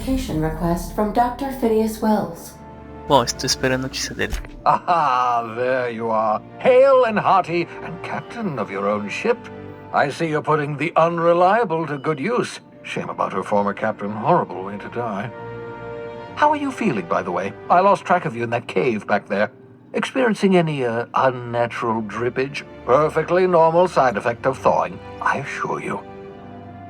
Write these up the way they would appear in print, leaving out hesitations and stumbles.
verification request from Dr. Phineas Wells. Bom, estou esperando a notícia dele. Aha, there you are. Hale and hearty, and captain of your own ship. I see you're putting the unreliable to good use. Shame about her former captain. Horrible way to die. How are you feeling, by the way? I lost track of you in that cave back there. Experiencing any, unnatural drippage? Perfectly normal side effect of thawing, I assure you.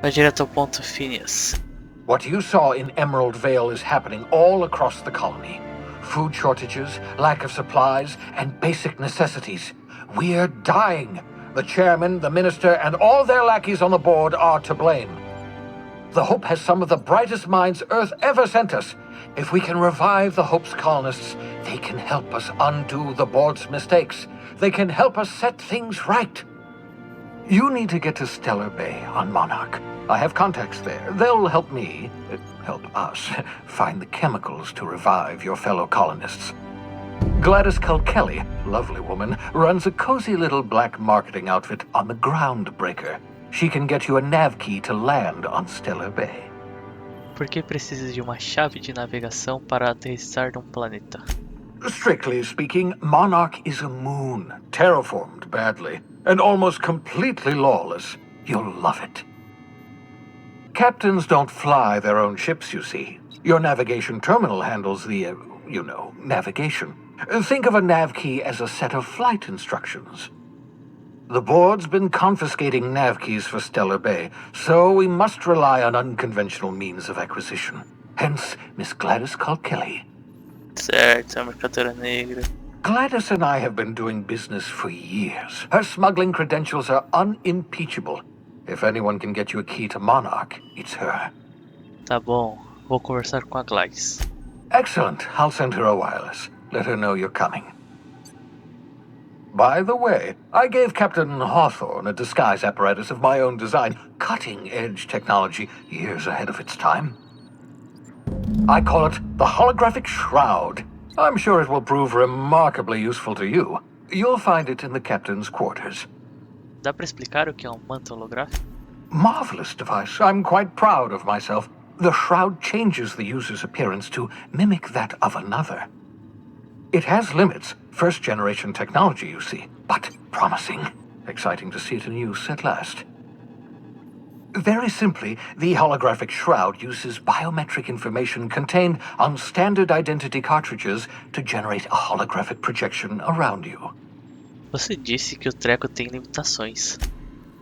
Vai direto ao ponto, Phineas. What you saw in Emerald Vale is happening all across the colony. Food shortages, lack of supplies, and basic necessities. We're dying. The chairman, the minister, and all their lackeys on the board are to blame. The Hope has some of the brightest minds Earth ever sent us. If we can revive the Hope's colonists, they can help us undo the board's mistakes. They can help us set things right. You need to get to Stellar Bay on Monarch. I have contacts there. They'll help me, help us, find the chemicals to revive your fellow colonists. Gladys Kelly, lovely woman, runs a cozy little black marketing outfit on the Groundbreaker. She can get you a nav key to land on Stellar Bay. Por que precisa de uma chave de navegação para aterrissar num planeta? Strictly speaking, Monarch is a moon, terraformed badly, and almost completely lawless. You'll love it. Captains don't fly their own ships, you see. Your navigation terminal handles the, navigation. Think of a nav key as a set of flight instructions. The board's been confiscating nav keys for Stellar Bay, so we must rely on unconventional means of acquisition. Hence, Miss Gladys Kelly. Certo, a mercadora negra. Gladys and I have been doing business for years. Her smuggling credentials are unimpeachable. If anyone can get you a key to Monarch, it's her. Tá bom, vou conversar com a Gladys. Excellent. I'll send her a wireless. Let her know you're coming. By the way, I gave Captain Hawthorne a disguise apparatus of my own design, cutting-edge technology, years ahead of its time. I call it the holographic shroud. I'm sure it will prove remarkably useful to you. You'll find it in the captain's quarters. Dá pra explicar o que é manto holográfico? Marvelous device. I'm quite proud of myself. The shroud changes the user's appearance to mimic that of another. It has limits. First-generation technology, you see, but promising. Exciting to see it in use at last. Very simply, the holographic shroud uses biometric information contained on standard identity cartridges to generate a holographic projection around you. Você disse que o treco tem limitações.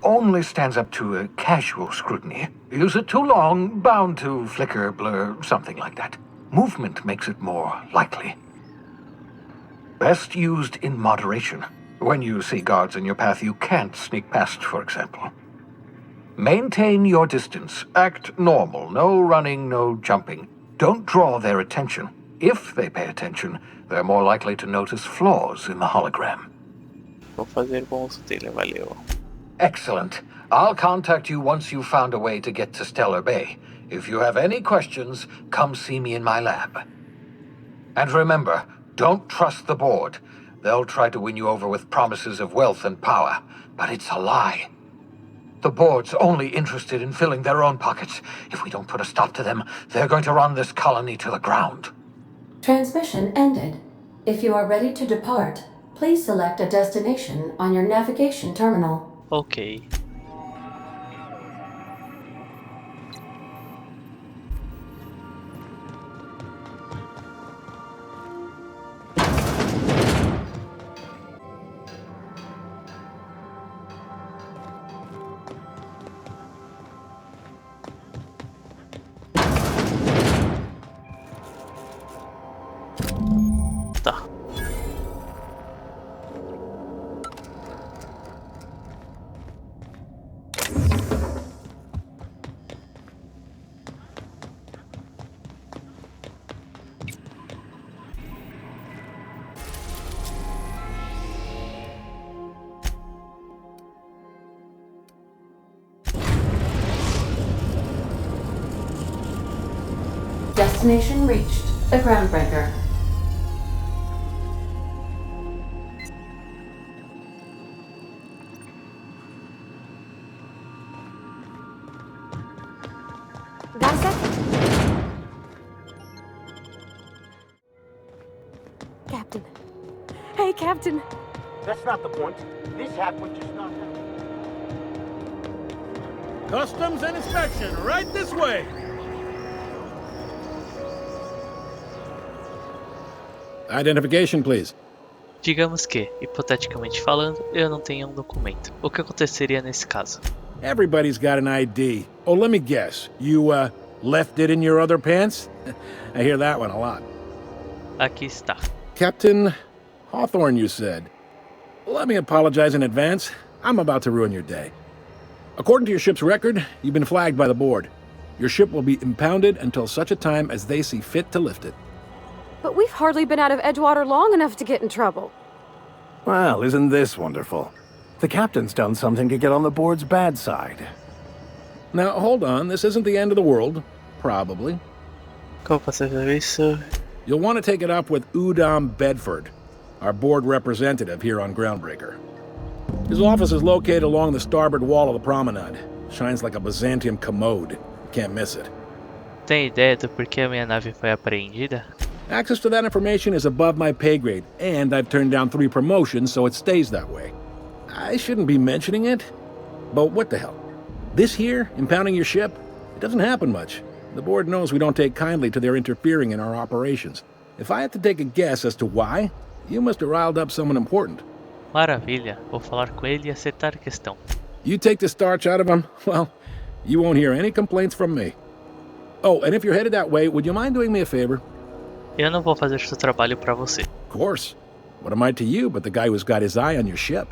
Only stands up to a casual scrutiny. Use it too long, bound to flicker, blur, something like that. Movement makes it more likely. Best used in moderation. When you see guards in your path you can't sneak past, for example. Maintain your distance. Act normal. No running, no jumping. Don't draw their attention. If they pay attention, they're more likely to notice flaws in the hologram. Vou fazer bom uso dele, valeu. Excellent. I'll contact you once you've found a way to get to Stellar Bay. If you have any questions, come see me in my lab. And remember, don't trust the board. They'll try to win you over with promises of wealth and power, but it's a lie. The board's only interested in filling their own pockets. If we don't put a stop to them, they're going to run this colony to the ground. Transmission ended. If you are ready to depart, please select a destination on your navigation terminal. Ok. Tá. Destination reached. The Groundbreaker. Gasa? Captain. Hey, Captain. That's not the point. This hat would just not happen. Customs and inspection, right this way! Identification, please. Digamos que, hipoteticamente falando, eu não tenho um documento. O que aconteceria nesse caso? Everybody's got an ID. Oh, let me guess. You, left it in your other pants? I hear that one a lot. Aqui está. Captain Hawthorne, you said. Let me apologize in advance. I'm about to ruin your day. According to your ship's record, you've been flagged by the board. Your ship will be impounded until such a time as they see fit to lift it. But we've hardly been out of Edgewater long enough to get in trouble. Well, isn't this wonderful? The captain's done something to get on the board's bad side. Now, hold on. This isn't the end of the world. Probably. Como posso fazer isso? You'll want to take it up with Udom Bedford, our board representative here on Groundbreaker. His office is located along the starboard wall of the promenade. Shines like a Byzantium commode. Can't miss it. Tem ideia do porquê a minha nave foi apreendida? Access to that information is above my pay grade, and I've turned down 3 promotions, so it stays that way. I shouldn't be mentioning it, but what the hell? This here, impounding your ship, it doesn't happen much. The board knows we don't take kindly to their interfering in our operations. If I had to take a guess as to why, you must have riled up someone important. Maravilha, vou falar com ele e acertar a questão. You take the starch out of him, well, you won't hear any complaints from me. Oh, and if you're headed that way, would you mind doing me a favor? Eu não vou fazer seu trabalho para você. Of course. What am I to you but the guy who's got his eye on your ship?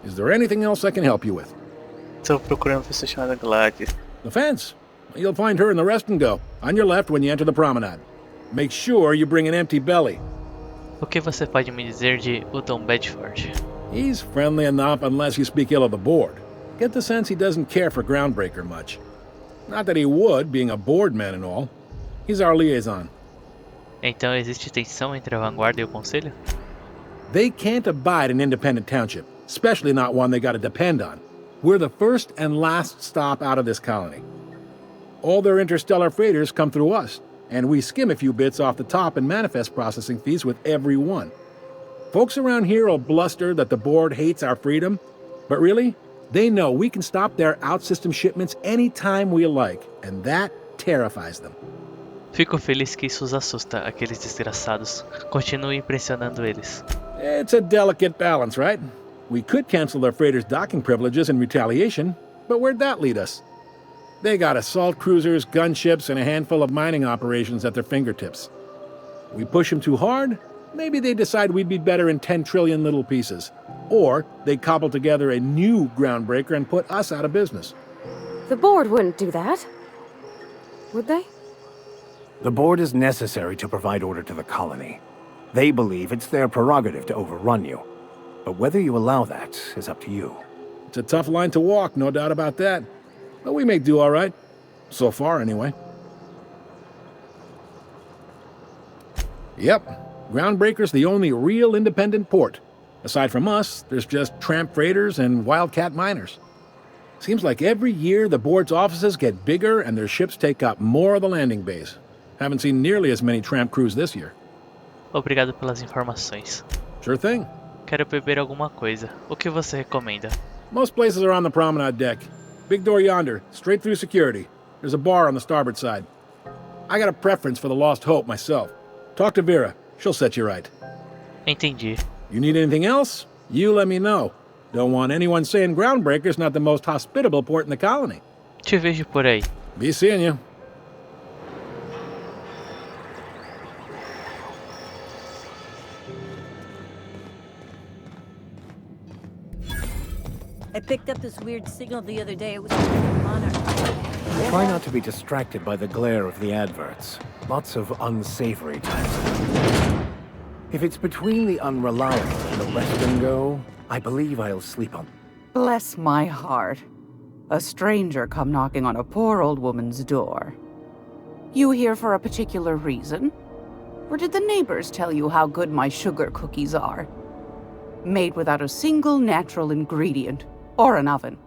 Is there anything else I can help you with? Estou procurando uma pessoa chamada Gladys. The fence. You'll find her in the rest and go, on your left when you enter the promenade. Make sure you bring an empty belly. O que você pode me dizer de Udom Bedford? He's friendly enough unless you speak ill of the board. Get the sense he doesn't care for Groundbreaker much. Not that he would, being a board man and all. He's our liaison. Então existe tensão entre a Vanguarda e o Conselho? They can't abide an independent township, especially not one they gotta depend on. We're the first and last stop out of this colony. All their interstellar freighters come through us, and we skim a few bits off the top in manifest processing fees with every one. Folks around here will bluster that the board hates our freedom, but really, they know we can stop their out-system shipments anytime we like, and that terrifies them. Fico feliz que isso os assusta, aqueles desgraçados. Continue impressionando eles. It's a delicate balance, right? We could cancel their freighters' docking privileges in retaliation, but where'd that lead us? They got assault cruisers, gunships, and a handful of mining operations at their fingertips. We push them too hard, maybe they decide we'd be better in 10 trillion little pieces. Or they cobble together a new Groundbreaker and put us out of business. The board wouldn't do that. Would they? The board is necessary to provide order to the colony. They believe it's their prerogative to overrun you. But whether you allow that is up to you. It's a tough line to walk, no doubt about that. But we make do all right. So far, anyway. Yep, Groundbreaker's the only real independent port. Aside from us, there's just tramp freighters and wildcat miners. Seems like every year the board's offices get bigger and their ships take up more of the landing bays. Haven't seen nearly as many tramp crews this year. Obrigado pelas informações. Sure thing. Quero beber alguma coisa. O que você recomenda? Most places are on the promenade deck. Big door yonder, straight through security. There's a bar on the starboard side. I got a preference for the Lost Hope myself. Talk to Vera. She'll set you right. Entendi. You need anything else? You let me know. Don't want anyone saying Groundbreaker's not the most hospitable port in the colony. Te vejo por aí. Be seeing you. I picked up this weird signal the other day. It was from Monarch. Try not to be distracted by the glare of the adverts. Lots of unsavory times. If it's between the unreliable and the rest and go, I believe I'll sleep on. Bless my heart. A stranger come knocking on a poor old woman's door. You here for a particular reason? Or did the neighbors tell you how good my sugar cookies are? Made without a single natural ingredient, or an oven.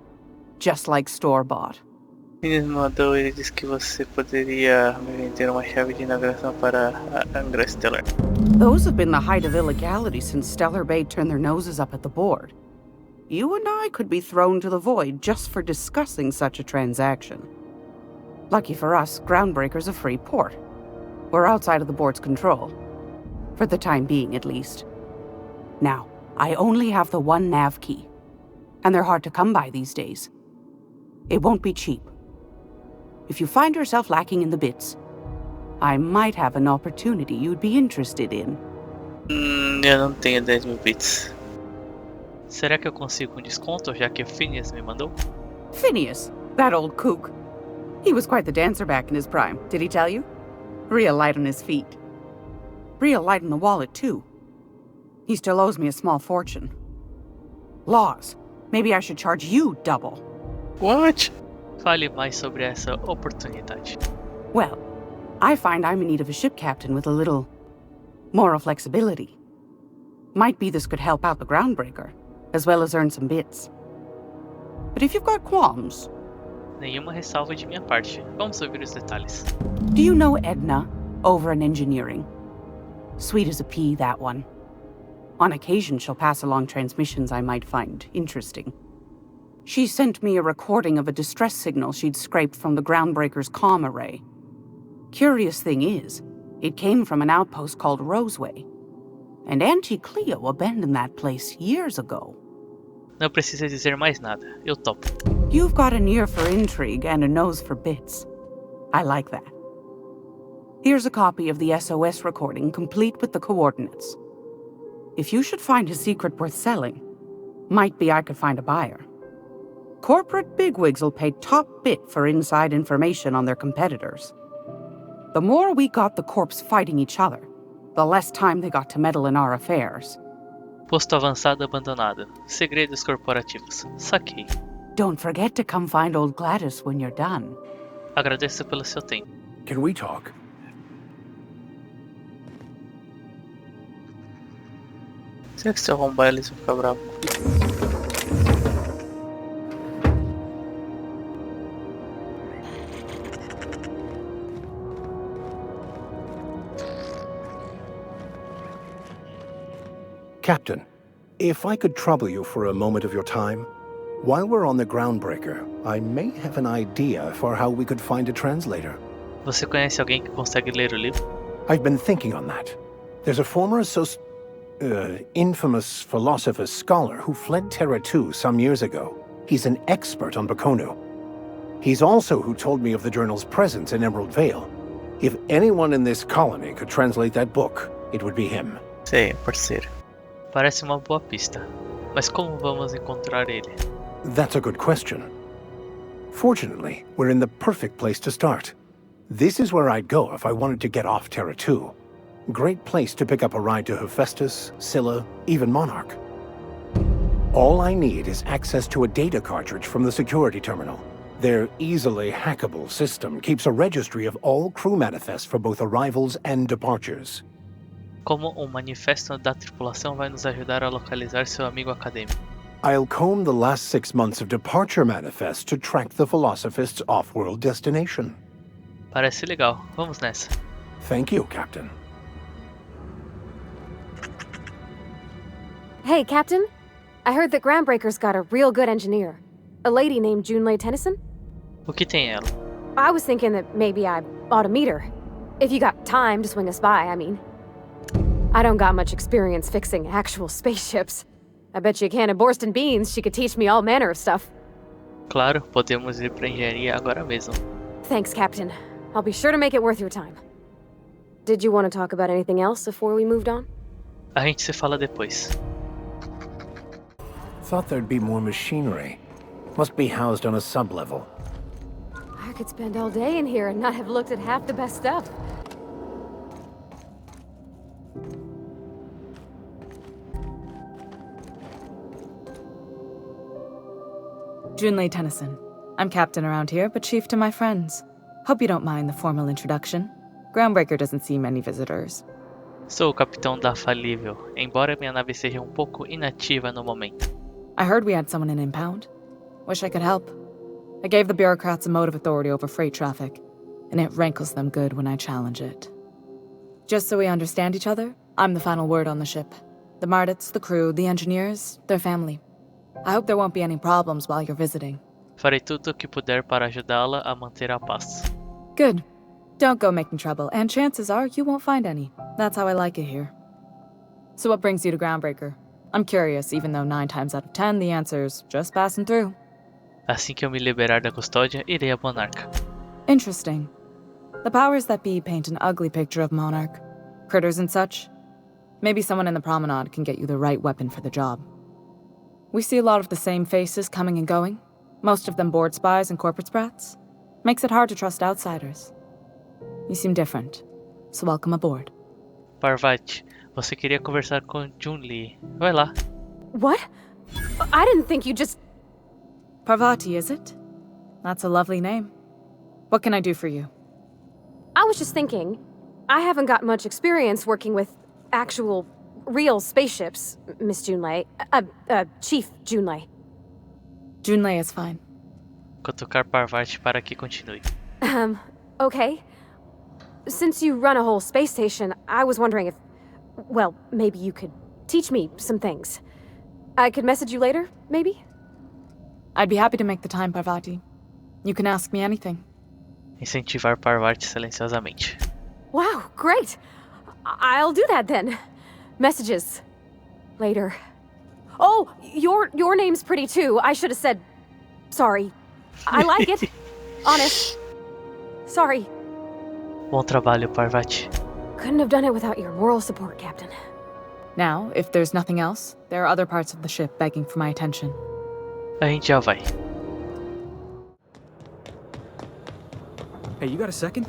Just like store-bought. Ele me mandou, ele disse que você poderia me vender uma chave de navegação para a Angra Stellar. Those have been the height of illegality since Stellar Bay turned their noses up at the board. You and I could be thrown to the void just for discussing such a transaction. Lucky for us, Groundbreaker's a free port. We're outside of the board's control. For the time being, at least. Now, I only have the one nav key. And they're hard to come by these days. It won't be cheap. If you find yourself lacking in the bits, I might have an opportunity you'd be interested in. Eu não tenho 10.000 bits. Será que eu consigo um desconto, já que o Phineas me mandou? Phineas, that old kook. He was quite the dancer back in his prime, did he tell you? Real light on his feet. Real light on the wallet, too. He still owes me a small fortune. Laws. Maybe I should charge you double. What? Fale mais sobre essa oportunidade. Well, I find I'm in need of a ship captain with a little moral flexibility. Might be this could help out the Groundbreaker, as well as earn some bits. But if you've got qualms... Nenhuma ressalva de minha parte. Vamos ouvir os detalhes. Do you know Edna, over in engineering? Sweet as a pea, that one. On occasion, she'll pass along transmissions I might find interesting. She sent me a recording of a distress signal she'd scraped from the Groundbreaker's comm array. Curious thing is, it came from an outpost called Roseway. And Auntie Cleo abandoned that place years ago. Não precisa dizer mais nada. Eu topo. You've got an ear for intrigue and a nose for bits. I like that. Here's a copy of the SOS recording, complete with the coordinates. If you should find a secret worth selling, might be I could find a buyer. Corporate bigwigs will pay top bit for inside information on their competitors. The more we got the corps fighting each other, the less time they got to meddle in our affairs. Posto avançado abandonado. Segredos corporativos. Saquei. Don't forget to come find old Gladys when you're done. Agradeço pelo seu tempo. Can we talk? Será que se eu arrombar eles vão ficar bravos? Captain, if I could trouble you for a moment of your time, while we're on the Groundbreaker, I may have an idea for how we could find a translator. Você conhece alguém que consegue ler o livro? I've been thinking on that. There's a former infamous philosopher scholar who fled Terra 2 some years ago. He's an expert on Bakonu. He's also who told me of the journal's presence in Emerald Vale. If anyone in this colony could translate that book, it would be him. Sei, parceiro. Parece uma boa pista. Mas como vamos encontrar ele? That's a good question. Fortunately, we're in the perfect place to start. This is where I'd go if I wanted to get off Terra 2. Great place to pick up a ride to Hephaestus, Scylla, even Monarch. All I need is access to a data cartridge from the security terminal. Their easily hackable system keeps a registry of all crew manifests for both arrivals and departures. Como manifesto da tripulação vai nos ajudar a localizar seu amigo acadêmico? I'll comb the last 6 months of departure manifests to track the Philosophist's off-world destination. Parece legal. Vamos nessa. Thank you, Captain. Hey, Captain. I heard that Groundbreaker's got a real good engineer. A lady named Junlei Tennyson? O que tem ela? I was thinking that maybe I ought to meet her. If you got time to swing us by, I mean. I don't got much experience fixing actual spaceships. I bet you a can of Borston beans she could teach me all manner of stuff. Claro, podemos ir pra engenharia agora mesmo. Thanks, Captain. I'll be sure to make it worth your time. Did you want to talk about anything else before we moved on? A gente se fala depois. Thought there'd be more machinery. Must be housed on a sub-level. I could spend all day in here and not have looked at half the best stuff. Junlei Tennyson. I'm captain around here, but chief to my friends. Hope you don't mind the formal introduction. Groundbreaker doesn't see many visitors. Sou o capitão da Falível, embora minha nave seja pouco inativa no momento. I heard we had someone in impound. Wish I could help. I gave the bureaucrats a motive authority over freight traffic, and it rankles them good when I challenge it. Just so we understand each other, I'm the final word on the ship. The Mardits, the crew, the engineers, their family. I hope there won't be any problems while you're visiting. Farei tudo o que puder para ajudá-la a manter a paz. Good. Don't go making trouble, and chances are you won't find any. That's how I like it here. So what brings you to Groundbreaker? I'm curious, even though 9 times out of 10 the answer's just passing through. Assim que eu me liberar da custódia, irei a Monarca. Interesting. The powers that be paint an ugly picture of Monarch. Critters and such. Maybe someone in the promenade can get you the right weapon for the job. We see a lot of the same faces coming and going. Most of them board spies and corporate sprats. Makes it hard to trust outsiders. You seem different, so welcome aboard. Parvati, você queria conversar com Junli. Vai lá. What? I didn't think you just... Parvati, is it? That's a lovely name. What can I do for you? I was just thinking, I haven't got much experience working with actual, real spaceships, Miss Junlei. Chief Junlei. Junlei is fine. Cutucar Parvati para que continue. Okay. Since you run a whole space station, I was wondering if... Well, maybe you could teach me some things. I could message you later, maybe? I'd be happy to make the time, Parvati. You can ask me anything. Incentivar Parvati silenciosamente. Wow, great! I'll do that then. Messages. Later. Oh, your name's pretty too. I should have said... Sorry. I like it. Honest. Sorry. Bom trabalho, Parvati. Couldn't have done it without your moral support, Captain. Now, if there's nothing else, there are other parts of the ship begging for my attention. A gente já vai. Hey, you got a second?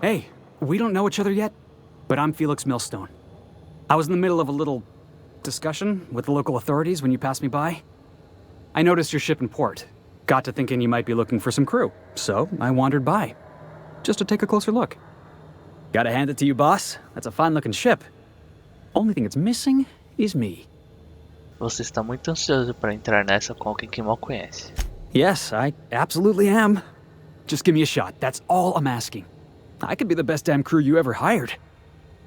Hey, we don't know each other yet, but I'm Felix Millstone. I was in the middle of a little discussion with the local authorities when you passed me by. I noticed your ship in port. Got to thinking you might be looking for some crew, so I wandered by. Just to take a closer look. Gotta hand it to you, boss. That's a fine-looking ship. Only thing it's missing is me. Você está muito ansioso para entrar nessa com alguém que mal conhece. Yes, I absolutely am. Just give me a shot. That's all I'm asking. I could be the best damn crew you ever hired.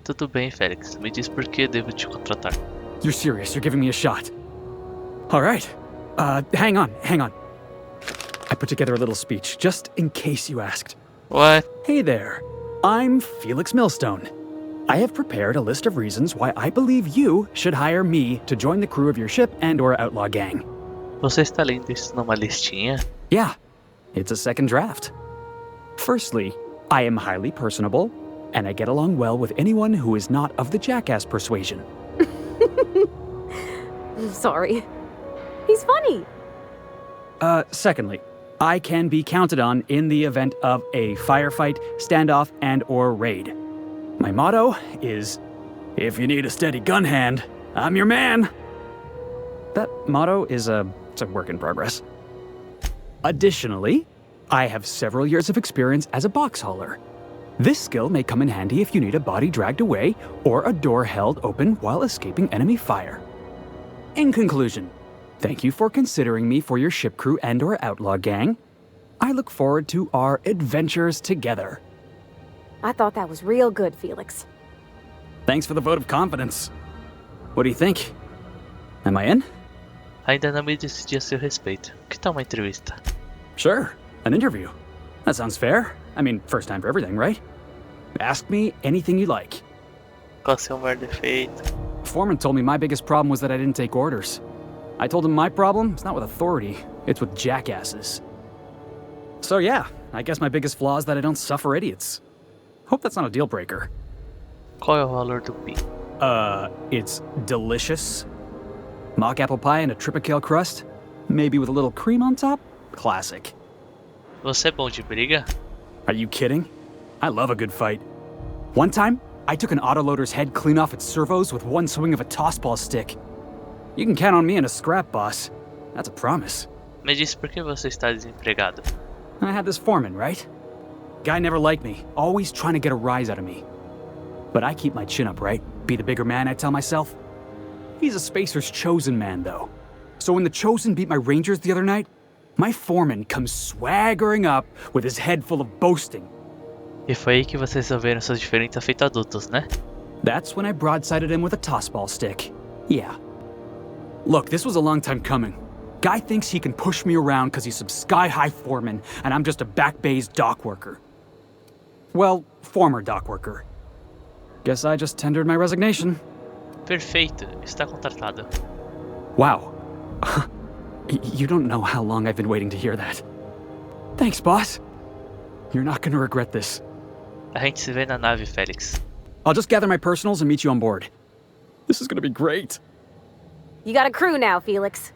Tudo bem, Félix. Me diz por que devo te contratar. You're serious. You're giving me a shot. All right. Hang on. I put together a little speech, just in case you asked. What? Hey there. I'm Felix Millstone. I have prepared a list of reasons why I believe you should hire me to join the crew of your ship and/or outlaw gang. Você está lendo isso numa listinha? Yeah, it's a second draft. Firstly, I am highly personable, and I get along well with anyone who is not of the jackass persuasion. Sorry. He's funny. Secondly, I can be counted on in the event of a firefight, standoff, and/or raid. My motto is, if you need a steady gun hand, I'm your man. That motto is it's a work in progress. Additionally, I have several years of experience as a box hauler. This skill may come in handy if you need a body dragged away or a door held open while escaping enemy fire. In conclusion, thank you for considering me for your ship crew and/or outlaw gang. I look forward to our adventures together. I thought that was real good, Felix. Thanks for the vote of confidence. What do you think? Am I in? Ainda não me decidi a seu respeito. Que tal uma entrevista? Sure, an interview. That sounds fair. I mean, first time for everything, right? Ask me anything you like. Qual é o seu maior defeito? Foreman told me my biggest problem was that I didn't take orders. I told him my problem is not with authority, it's with jackasses. So yeah, I guess my biggest flaw is that I don't suffer idiots. Hope that's not a deal breaker. Qual é o valor do pi? It's delicious. Mock apple pie and a tripicale crust, maybe with a little cream on top. Classic. Você é bom de briga? Are you kidding? I love a good fight. One time, I took an autoloader's head clean off its servos with one swing of a tossball stick. You can count on me in a scrap, boss. That's a promise. Me diz por que você está desempregado. I had this foreman, right? Guy never liked me, always trying to get a rise out of me. But I keep my chin up, right? Be the bigger man, I tell myself. He's a spacer's chosen man, though. So when the Chosen beat my Rangers the other night, my foreman comes swaggering up with his head full of boasting. E foi aí que vocês resolveram seus diferentes afeitos adultos, né? That's when I broadsided him with a tossball stick. Yeah. Look, this was a long time coming. Guy thinks he can push me around because he's some sky-high foreman, and I'm just a back bay's dock worker. Well, former dock worker. Guess I just tendered my resignation. Perfeito, está contratado. Wow. You don't know how long I've been waiting to hear that. Thanks, boss. You're not gonna regret this. A gente se vê na nave, Félix. I'll just gather my personals and meet you on board. This is gonna be great. You got a crew now, Felix.